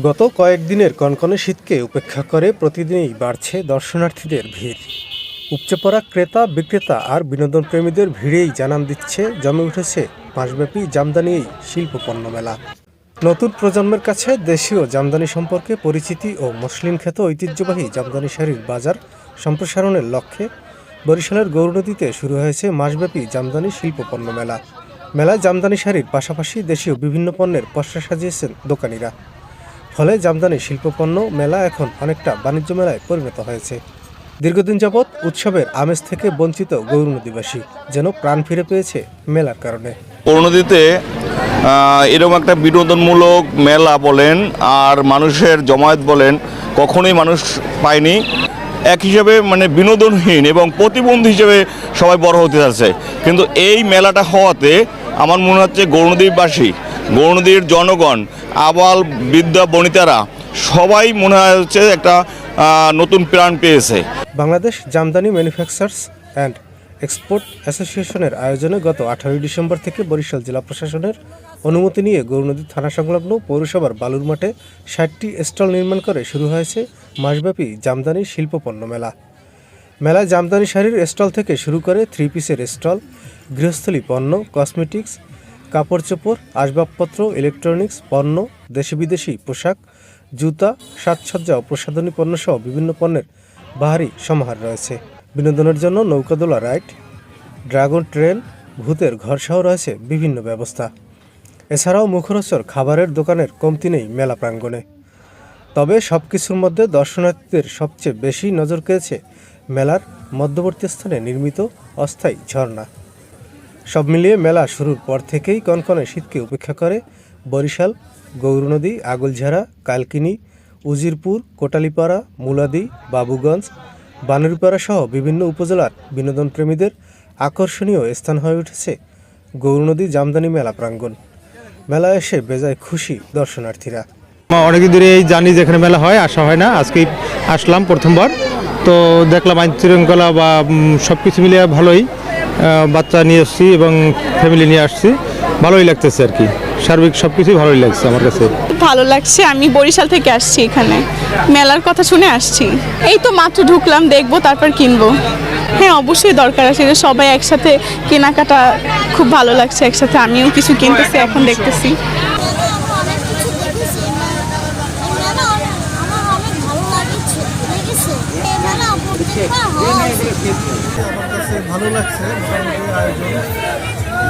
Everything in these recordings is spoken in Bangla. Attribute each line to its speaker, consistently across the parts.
Speaker 1: গত কয়েকদিনের কনকনে শীতকে উপেক্ষা করে প্রতিদিনই বাড়ছে দর্শনার্থীদের ভিড়। উপচে পড়া ক্রেতা বিক্রেতা আর বিনোদন প্রেমীদের ভিড়েই জানান দিচ্ছে জমে উঠেছে মাসব্যাপী জামদানি এই শিল্পপণ্য মেলা। নতুন প্রজন্মের কাছে দেশীয় জামদানি সম্পর্কে পরিচিতি ও মসলিন খ্যাত ঐতিহ্যবাহী জামদানি শাড়ির বাজার সম্প্রসারণের লক্ষ্যে বরিশালের গৌরনদীতে শুরু হয়েছে মাসব্যাপী জামদানি শিল্পপণ্য মেলা। মেলায় জামদানি শাড়ির পাশাপাশি দেশীয় বিভিন্ন পণ্যের পসরা সাজিয়েছেন দোকানিরা। ফলে জামদানি শিল্পপণ্য মেলা এখন অনেকটা বাণিজ্য মেলায় পরিণত হয়েছে। দীর্ঘদিন যাবৎ উৎসবের আমেজ থেকে বঞ্চিত গৌরনদীবাসী যেন প্রাণ ফিরে পেয়েছে মেলার কারণে।
Speaker 2: গৌরনদীতে এরকম একটা বিনোদনমূলক মেলা বলেন আর মানুষের জমায়েত বলেন কখনোই মানুষ পায়নি। এক হিসেবে বিনোদনহীন এবং প্রতিবন্ধী হিসেবে সবাই বড় হতে যাচ্ছে, কিন্তু এই মেলাটা হওয়াতে আমার মনে হচ্ছে গৌরনদীবাসী, গৌরনদীর জনগণ, আবাল বৃদ্ধা বনিতারা সবাই মনে হচ্ছে একটা নতুন প্রাণ পেয়েছে।
Speaker 1: Bangladesh Jamdani manufacturers and export অ্যাসোসিয়েশনের আয়োজনে গত 18 ডিসেম্বর থেকে বরিশাল জেলা প্রশাসনের অনুমতি নিয়ে গৌরনদী থানা সংলগ্ন পৌরসভার বালুর মাঠে 60টি স্টল নির্মাণ করে শুরু হয়েছে মাসব্যাপী জামদানি শিল্পপণ্য মেলা। মেলায় জামদানি শাড়ির স্টল থেকে শুরু করে 3 পিসের স্টল, গৃহস্থলী পণ্য, কসমেটিক্স, কাপড় চোপড়, আসবাবপত্র, ইলেকট্রনিক্স পণ্য, দেশি বিদেশি পোশাক, জুতা, সাজসজ্জা ও প্রসাধনী পণ্যসহ বিভিন্ন পণ্যের বাহারি সমাহার রয়েছে। বিনোদনের জন্য নৌকাদোলা রাইড, ড্রাগন ট্রেন, ভূতের ঘরসহ রয়েছে বিভিন্ন ব্যবস্থা। এছাড়াও মুখরোচক খাবারের দোকানের কমতি নেই মেলা প্রাঙ্গণে। তবে সব কিছুর মধ্যে দর্শনার্থীদের সবচেয়ে বেশি নজর কেড়েছে মেলার মধ্যবর্তী স্থানে নির্মিত অস্থায়ী ঝর্ণা। সব মিলিয়ে মেলা শুরুর পর থেকেই কনকনে শীতকে উপেক্ষা করে বরিশাল, গৌরনদী, আগলঝাড়া, কালকিনি, উজিরপুর, কোটালীপাড়া, মুলাদি, বাবুগঞ্জ, বানেরপাড়া সহ বিভিন্ন উপজেলার বিনোদন প্রেমীদের আকর্ষণীয় স্থান হয়ে উঠেছে গৌরনদী জামদানি মেলা প্রাঙ্গণ। মেলায় এসে বেজায় খুশি দর্শনার্থীরা।
Speaker 3: অনেকদিন ধরে এই জানি যেখানে মেলা হয়, আসা হয় না, আজকেই আসলাম প্রথমবার। তো দেখলাম আইন শৃঙ্খলা বা সব কিছু মিলিয়ে ভালোই, বাচ্চা নিয়ে এসেছি এবং ফ্যামিলি নিয়ে আসছি, ভালোই লাগতেছে আর কি। সার্বিক সব কিছুই ভালোই লাগছে আমার কাছে।
Speaker 4: ভালো লাগছে। আমি বরিশাল থেকে আসছি, এখানে মেলার কথা শুনে আসছি। এই তো মাত্র ঢুকলাম, দেখবো তারপর কিনবো। হ্যাঁ, অবশ্যই দরকার আছে যে সবাই একসাথে কেনাকাটা, খুব ভালো লাগছে একসাথে। আমিও কিছু কিনতেছি, এখন দেখতেছি।
Speaker 5: ভালো লাগছে আয়োজন,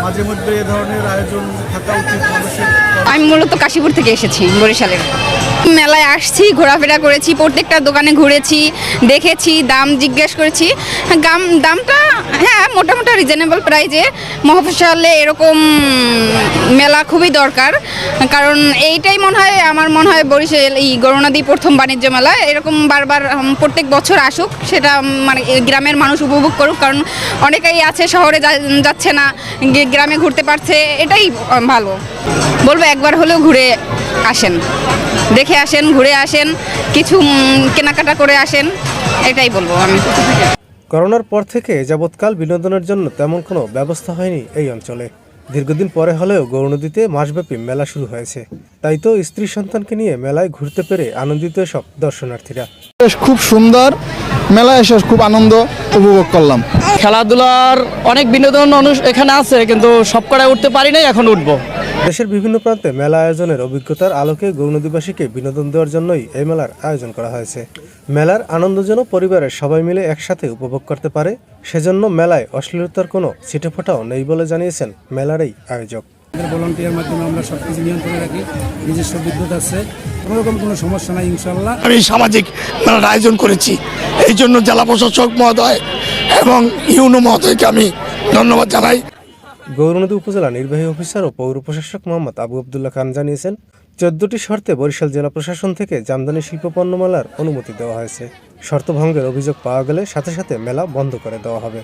Speaker 5: মাঝে মধ্যে এ ধরনের আয়োজন থাকা উচিত মানুষের।
Speaker 6: আমি মূলত কাশীপুর থেকে এসেছি, বরিশালের। মেলায় আসছি, ঘোরাফেরা করেছি, প্রত্যেকটা দোকানে ঘুরেছি, দেখেছি, দাম জিজ্ঞেস করেছি। দামটা হ্যাঁ মোটামুটি রিজনেবল প্রাইজে। মহাফেশালে এরকম মেলা খুবই দরকার, কারণ এইটাই আমার মনে হয় বরিশাল এই গৌরনদী প্রথম বাণিজ্য মেলা। এরকম বারবার প্রত্যেক বছর আসুক, সেটা গ্রামের মানুষ উপভোগ করুক, কারণ অনেকেই আছে শহরে যাচ্ছে না, গ্রামে ঘুরতে পারছে, এটাই ভালো। বলবো একবার হলেও ঘুরে আসেন, দেখে আসেন, ঘুরে আসেন, কিছু কেনাকাটা করে আসেন, এটাই বলবো আমি।
Speaker 1: করোনার পর থেকে যাবৎকাল বিনোদনের জন্য তেমন কোনো ব্যবস্থা হয়নি এই অঞ্চলে। দীর্ঘদিন পরে হলেও গৌরনদীতে মাসব্যাপী মেলা শুরু হয়েছে। তাই তো স্ত্রী সন্তানকে নিয়ে মেলায় ঘুরতে পেরে আনন্দিত সব দর্শনার্থীরা।
Speaker 7: খুব সুন্দর মেলা, এসে খুব আনন্দ উপভোগ করলাম।
Speaker 8: খেলাধুলার অনেক বিনোদন এখানে আছে, কিন্তু সব কটায় উঠতে পারি নাই, এখন উঠবো।
Speaker 1: দেশের বিভিন্ন প্রান্তে মেলা আয়োজনের অভিজ্ঞতার আলোকে গৌরনদীবাসীকে বিনোদন দেওয়ার জন্যই এই মেলার আয়োজন করা হয়েছে। মেলার আনন্দ যেন পরিবারের সবাই মিলে একসাথে উপভোগ করতে পারে, সেজন্য মেলায় অশ্লীলতার কোনো ছিটেফোঁটাও নেই বলে জানিয়েছেন মেলার এই আয়োজক।
Speaker 5: ভলান্টিয়ার মাধ্যমে আমরা সবকিছু নিয়ন্ত্রণে রাখি, নিজস্ব বিদ্যুৎ আছে, কোনোরকম কোনো সমস্যা নাই ইনশাল্লাহ।
Speaker 9: আমি সামাজিক মেলার আয়োজন করেছি, এই জন্য জেলা প্রশাসক মহোদয় এবং ইউনো মহোদয়কে আমি ধন্যবাদ জানাই।
Speaker 1: গৌরনদী উপজেলা নির্বাহী অফিসার ও পৌর প্রশাসক মোহাম্মদ আবু আবদুল্লাহ খান জানিয়েছেন, 14টি শর্তে বরিশাল জেলা প্রশাসন থেকে জামদানি শিল্পপণ্য মেলার অনুমতি দেওয়া হয়েছে। শর্ত ভঙ্গের অভিযোগ পাওয়া গেলে সাথে সাথে মেলা বন্ধ করে দেওয়া হবে।